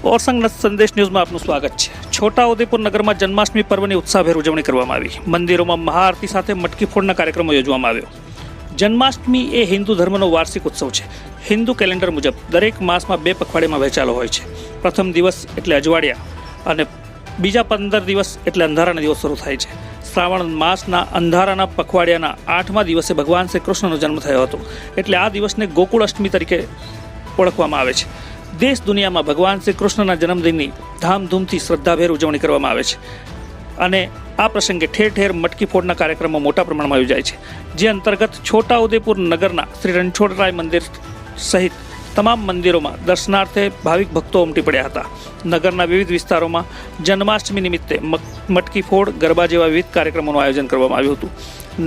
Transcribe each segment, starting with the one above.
ઓર સંઘ સંદેશ ન્યૂઝમાં આપનું સ્વાગત છે। છોટાઉદેપુર નગરમાં જન્માષ્ટમી પર્વની ઉત્સાહભેર ઉજવણી કરવામાં આવી। મંદિરોમાં મહાઆરતી સાથે મટકી ફોડના કાર્યક્રમો યોજવામાં આવ્યો। જન્માષ્ટમી એ હિન્દુ ધર્મનો વાર્ષિક ઉત્સવ છે। હિન્દુ કેલેન્ડર મુજબ દરેક માસમાં 2 પખવાડિયામાં વહેંચાયેલો હોય છે। પ્રથમ દિવસ એટલે અજવાળિયા અને બીજા 15 દિવસ એટલે અંધારાના દિવસ શરૂ થાય છે। શ્રાવણ માસના અંધારાના પખવાડિયાના 8મા દિવસે ભગવાન શ્રી કૃષ્ણનો જન્મ થયો હતો, એટલે આ દિવસને ગોકુળ અષ્ટમી તરીકે ઓળખવામાં આવે છે। દેશ દુનિયામાં ભગવાન શ્રી કૃષ્ણના જન્મદિનની ધામધૂમથી શ્રદ્ધાભેર ઉજવણી કરવામાં આવે છે અને આ પ્રસંગે ઠેર ઠેર મટકી ફોડના કાર્યક્રમો મોટા પ્રમાણમાં યોજાય છે, જે અંતર્ગત છોટાઉદેપુર નગરના શ્રી રણછોડરાય મંદિર સહિત તમામ મંદિરોમાં દર્શનાર્થે ભાવિક ભક્તો ઉમટી પડ્યા હતા। નગરના વિવિધ વિસ્તારોમાં જન્માષ્ટમી નિમિત્તે મટકી ફોડ, ગરબા જેવા વિવિધ કાર્યક્રમોનું આયોજન કરવામાં આવ્યું હતું।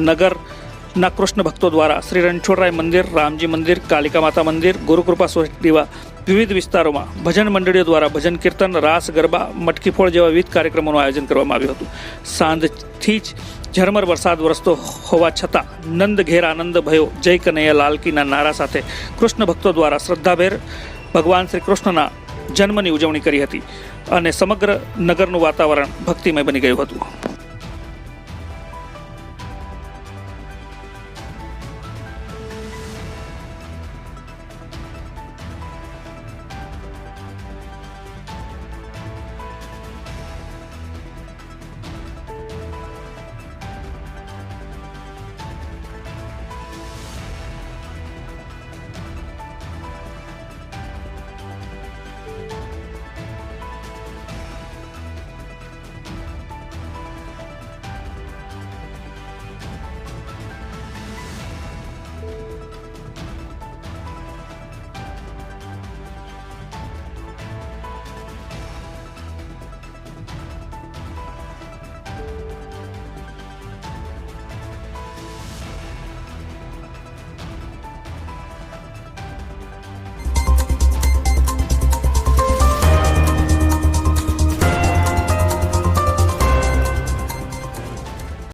નગરના કૃષ્ણ ભક્તો દ્વારા શ્રી રણછોડરાય મંદિર, રામજી મંદિર, કાલિકા માતા મંદિર, ગુરુકૃપા સોસાયટી જેવા વિવિધ વિસ્તારોમાં ભજન મંડળીઓ દ્વારા ભજન કીર્તન, રાસ, ગરબા, મટકી ફોડ જેવા વિવિધ કાર્યક્રમોનું આયોજન કરવામાં આવ્યું હતું। સાંજથી જ ઝરમર વરસાદ વરસતો હોવા છતાં નંદ ઘેર આનંદ ભયો, જય કનૈયા લાલકીના નારા સાથે કૃષ્ણ ભક્તો દ્વારા શ્રદ્ધાભેર ભગવાન શ્રી કૃષ્ણના જન્મની ઉજવણી કરી હતી અને સમગ્ર નગરનું વાતાવરણ ભક્તિમય બની ગયું હતું।